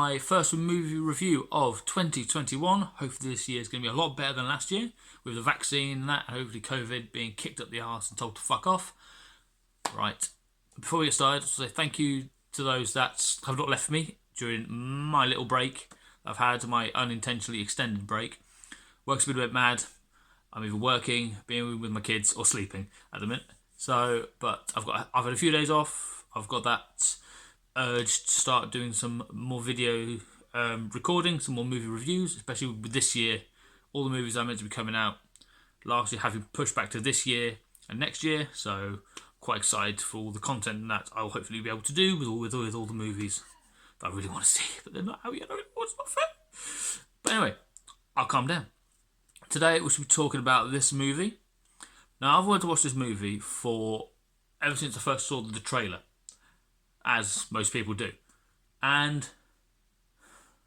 my first movie review of 2021. Hopefully this year is going to be a lot better than last year with the vaccine and that, and hopefully COVID being kicked up the arse and told to fuck off. Right, before we get started, I'll say thank you to those that have not left me during my little break I've had, my unintentionally extended break. Work's been a bit mad. I'm either working, being with my kids, or sleeping at the minute. But I've had a few days off. I've got that urge to start doing some more video recording, some more movie reviews, especially with this year. All the movies I meant to be coming out last year having pushed back to this year and next year, so quite excited for all the content that I'll hopefully be able to do with all the movies that I really want to see, but they're not out yet. It's not fair. But anyway, I'll calm down. Today we should be talking about this movie. Now, I've wanted to watch this movie ever since I first saw the trailer, as most people do. And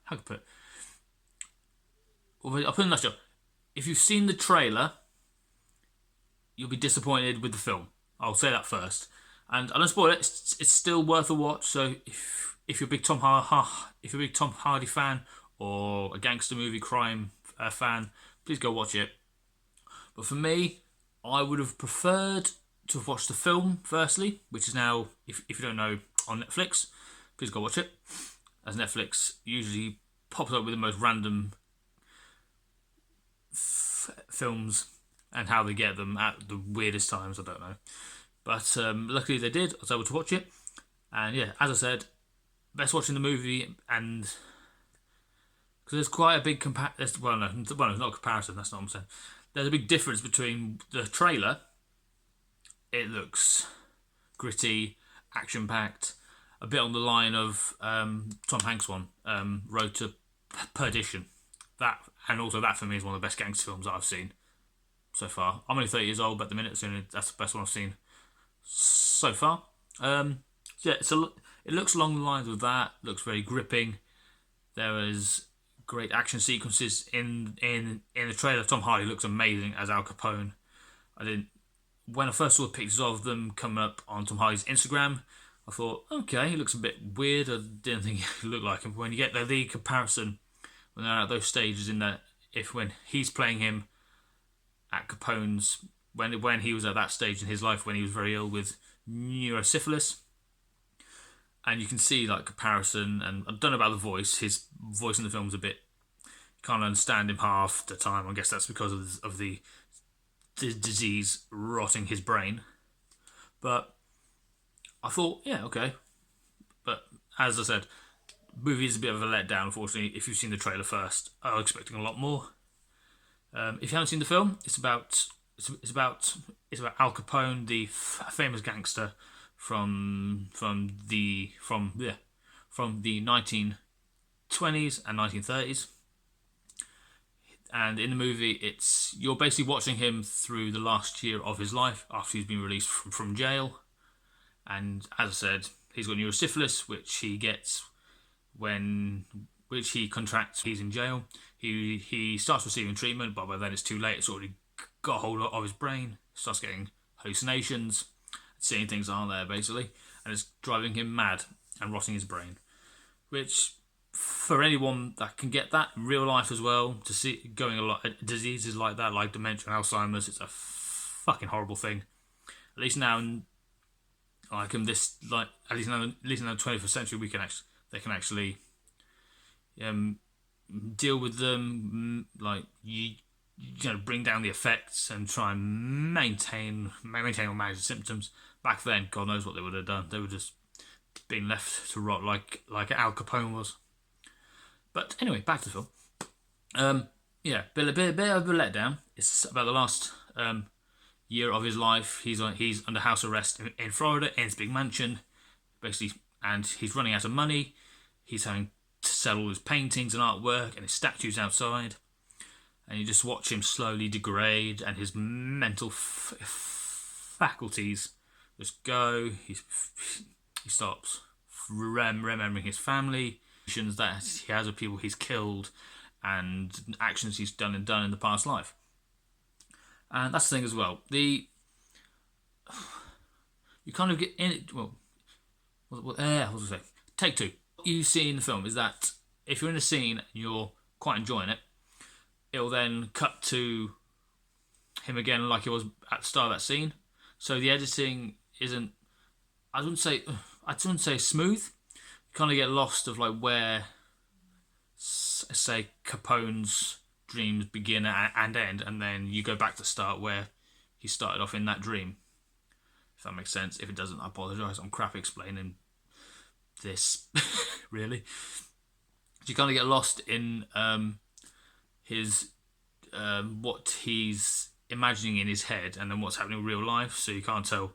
how can I put it? Well, I'll put it in a nutshell. If you've seen the trailer, you'll be disappointed with the film. I'll say that first. And I don't spoil it. It's still worth a watch. So if you're a big Tom Hardy fan or a gangster movie crime fan, please go watch it. But for me, I would have preferred to have watched the film firstly, which is now, if you don't know, on Netflix. Please go watch it, as Netflix usually pops up with the most random films and how they get them at the weirdest times, I don't know. But luckily they did. I was able to watch it. And yeah, as I said, best watching the movie, and because there's quite a big comparison. Well, no, it's not a comparison, that's not what I'm saying. There's a big difference between the trailer. It looks gritty, action-packed, a bit on the line of Tom Hanks' one, Road to Perdition. And also that for me is one of the best gangster films that I've seen so far. I'm only 30 years old, but at the minute that's the best one I've seen so far. So yeah, it looks along the lines of that. Looks very gripping. There is great action sequences in the trailer. Tom Hardy looks amazing as Al Capone. When I first saw the pictures of them coming up on Tom Hardy's Instagram, I thought, okay, he looks a bit weird. I didn't think he looked like him. But when you get the comparison, when they're at those stages when he's playing him at Capone's, when he was at that stage in his life when he was very ill with neurosyphilis, and you can see like comparison. And I don't know about the voice. His voice in the film's a bit, you can't understand him half the time. I guess that's because of the disease rotting his brain. But I thought, yeah, okay. But as I said, the movie is a bit of a letdown, unfortunately. If you've seen the trailer first, I was expecting a lot more. If you haven't seen the film, it's about Al Capone, the famous gangster from the 1920s and 1930s. And in the movie, you're basically watching him through the last year of his life after he's been released from jail. And as I said, he's got neurosyphilis, which he gets which he contracts. He's in jail. He starts receiving treatment, but by then it's too late. It's already got a hold of his brain. Starts getting hallucinations, seeing things that aren't there, basically, and it's driving him mad and rotting his brain. Which, for anyone that can get that in real life as well, to see going a lot diseases like that, like dementia and Alzheimer's, it's a fucking horrible thing. At least now, in at least now in the 21st century, they can actually deal with them, bring down the effects and try and maintain or manage the symptoms. Back then, God knows what they would have done. They would just been left to rot like Al Capone was. But anyway, back to the film. Bit of a letdown. It's about the last year of his life. He's under house arrest in Florida in his big mansion, basically, and he's running out of money. He's having to sell all his paintings and artwork and his statues outside, and you just watch him slowly degrade, and his mental faculties just go. He stops remembering his family, that he has of people he's killed, and actions he's done in the past life. And that's the thing as well. You kind of get in it. Well, what was I say? Take two. You see in the film is that if you're in a scene and you're quite enjoying it, it'll then cut to him again like it was at the start of that scene. So the editing isn't, I wouldn't say smooth. You kind of get lost of like where, say, Capone's dreams begin and end, and then you go back to start where he started off in that dream. If that makes sense. If it doesn't, I apologise. I'm crap explaining this, really. You kind of get lost in his what he's imagining in his head, and then what's happening in real life. So you can't tell,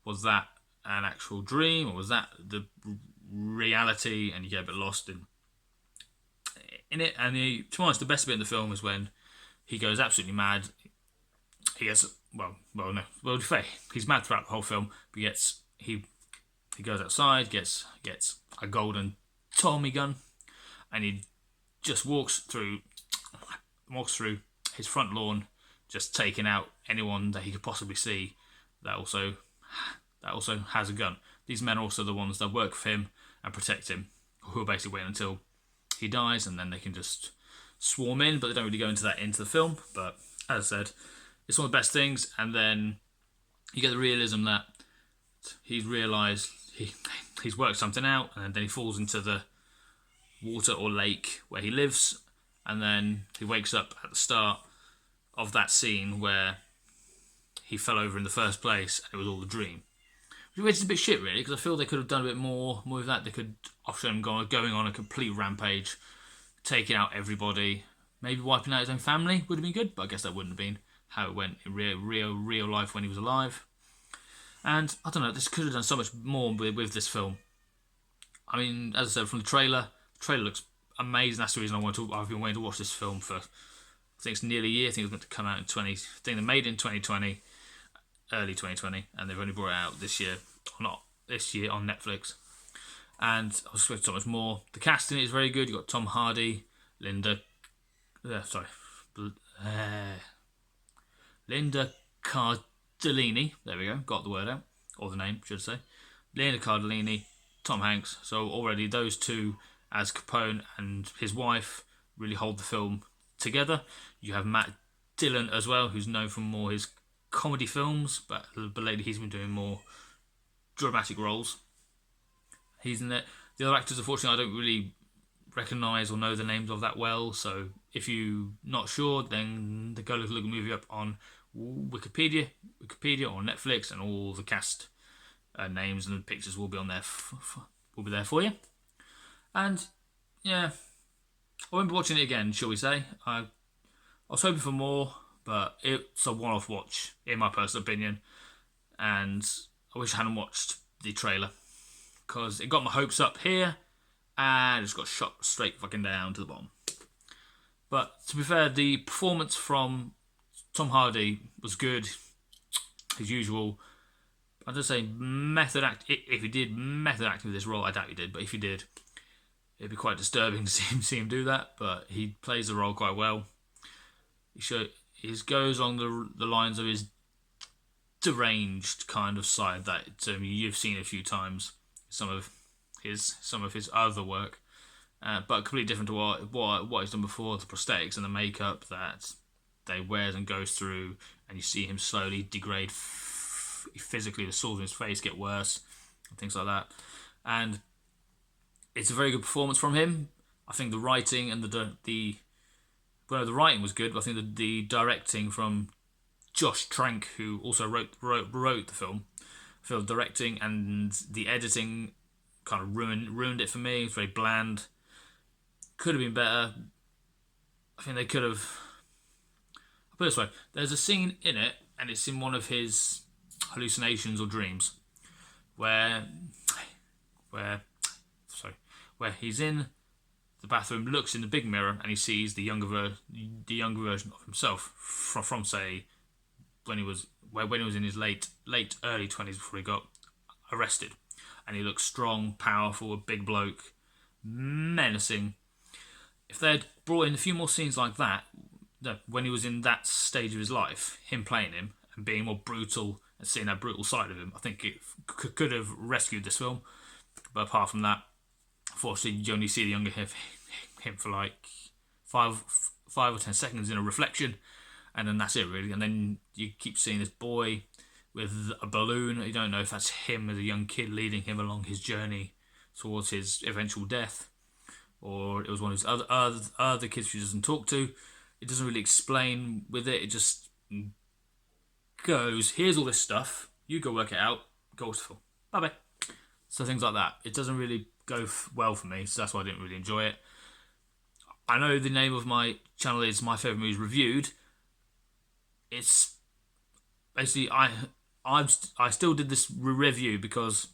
was that an actual dream or was that the reality? And you get a bit lost in it. And to be honest, the best bit in the film is when he goes absolutely mad. He gets he's mad throughout the whole film. But he goes outside, gets a golden Tommy gun, and he just walks through his front lawn, just taking out anyone that he could possibly see that also has a gun. These men are also the ones that work for him and protect him, who are basically waiting until he dies, and then they can just swarm in. But they don't really go into the film. But as I said, it's one of the best things. And then you get the realism that he's realised he's worked something out, and then he falls into the water or lake where he lives, and then he wakes up at the start of that scene where he fell over in the first place, and it was all a dream. Which is a bit shit, really, because I feel they could have done a bit more with that. They could have shown him going on a complete rampage, taking out everybody, maybe wiping out his own family would have been good, but I guess that wouldn't have been how it went in real life when he was alive. And I don't know, this could have done so much more with this film. I mean, as I said, from the trailer looks amazing. That's the reason I've been waiting to watch this film for, I think it's nearly a year. I think it was meant to come out in I think they made it in 2020, early 2020, and they've only brought it out this year, or not this year, on Netflix. And I was expecting so much more. The casting is very good. You've got Tom Hardy, Linda Cardellini. There we go. Got the word out. Or the name, should I say. Linda Cardellini, Tom Hanks. So already those two as Capone and his wife really hold the film together. You have Matt Dillon as well, who's known for more his comedy films, but lately he's been doing more dramatic roles. He's in it. The other actors, unfortunately, I don't really recognise or know the names of that well, so if you're not sure, then go look the movie up on Wikipedia or Netflix, and all the cast names and pictures will be on there. Will be there for you. And yeah, I won't be watching it again, shall we say. I was hoping for more, but it's a one-off watch, in my personal opinion. And I wish I hadn't watched the trailer, because it got my hopes up here, and it just got shot straight fucking down to the bottom. But to be fair, the performance from Tom Hardy was good, as usual. I'd just say method act. If he did method acting with this role, I doubt he did, but if he did, it'd be quite disturbing to see him do that. But he plays the role quite well. He goes on the lines of his deranged kind of side that you've seen a few times. Some of his other work, but completely different to what he's done before. The prosthetics and the makeup that they wears and goes through, and you see him slowly degrade physically. The sores in his face get worse, and things like that. And it's a very good performance from him. I think the writing and the writing was good, but I think the directing from Josh Trank, who also wrote the film. I feel the directing and the editing kind of ruined it for me. It's very bland. Could have been better. I think they could have. I'll put it this way: there's a scene in it, and it's in one of his hallucinations or dreams, where he's in the bathroom, looks in the big mirror, and he sees the younger version of himself from say when he was in his late early 20s before he got arrested, and he looks strong, powerful, a big bloke, menacing. If they had brought in a few more scenes like that when he was in that stage of his life, him playing him and being more brutal and seeing that brutal side of him, I think it could have rescued this film. But apart from that, unfortunately, you only see the younger him for like 5 or 10 seconds in a reflection, and then that's it really. And then you keep seeing this boy with a balloon. You don't know if that's him as a young kid leading him along his journey towards his eventual death, or it was one of his other kids who doesn't talk to. It doesn't really explain with it. It just goes, here's all this stuff, you go work it out, go watch the film, bye bye. So things like that. It doesn't really go well for me, so that's why I didn't really enjoy it. I know the name of my channel is My Favourite Movies Reviewed. It's basically I still did this review because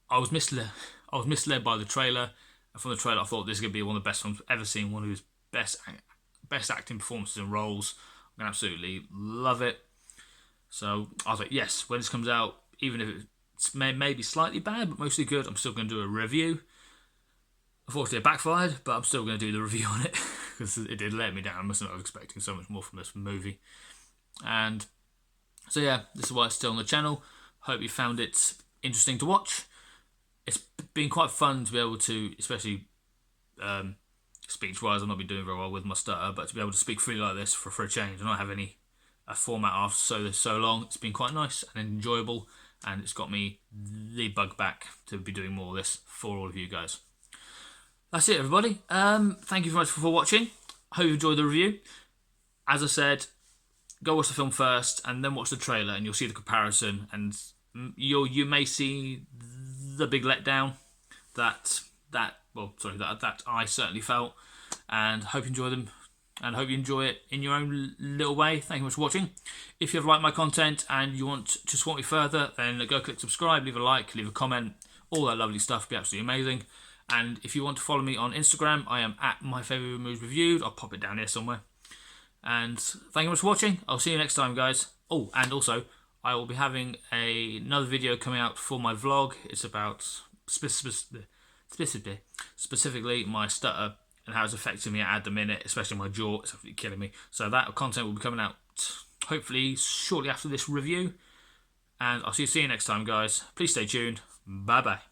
I was misled by the trailer, and from the trailer I thought this is going to be one of the best films I've ever seen, one of his best acting performances and roles. I'm going to absolutely love it. So I was like, yes, when this comes out, even if it's maybe slightly bad but mostly good, I'm still going to do a review. Unfortunately it backfired, but I'm still going to do the review on it because it did let me down. I must not have expecting so much more from this movie. And so yeah, this is why it's still on the channel. Hope you found it interesting to watch. It's been quite fun to be able to, especially speech-wise, I've not been doing very well with my stutter, but to be able to speak freely like this for a change and not have any format after so long, it's been quite nice and enjoyable, and it's got me the bug back to be doing more of this for all of you guys. That's it, everybody. Thank you very much for watching. Hope you enjoyed the review. As I said, go watch the film first and then watch the trailer, and you'll see the comparison, and you may see the big letdown that I certainly felt, and hope you enjoy them, and hope you enjoy it in your own little way. Thank you much for watching. If you have liked my content and you want to support me further, then go click subscribe, leave a like, leave a comment, all that lovely stuff would be absolutely amazing. And if you want to follow me on Instagram, I am at My Favourite Movies Reviewed. I'll pop it down here somewhere. And thank you much for watching. I'll see you next time, guys. Oh, and also, I will be having another video coming out for my vlog. It's about specifically my stutter and how it's affecting me at the minute, especially my jaw. It's absolutely killing me. So that content will be coming out hopefully shortly after this review. And I'll see you next time, guys. Please stay tuned. Bye bye.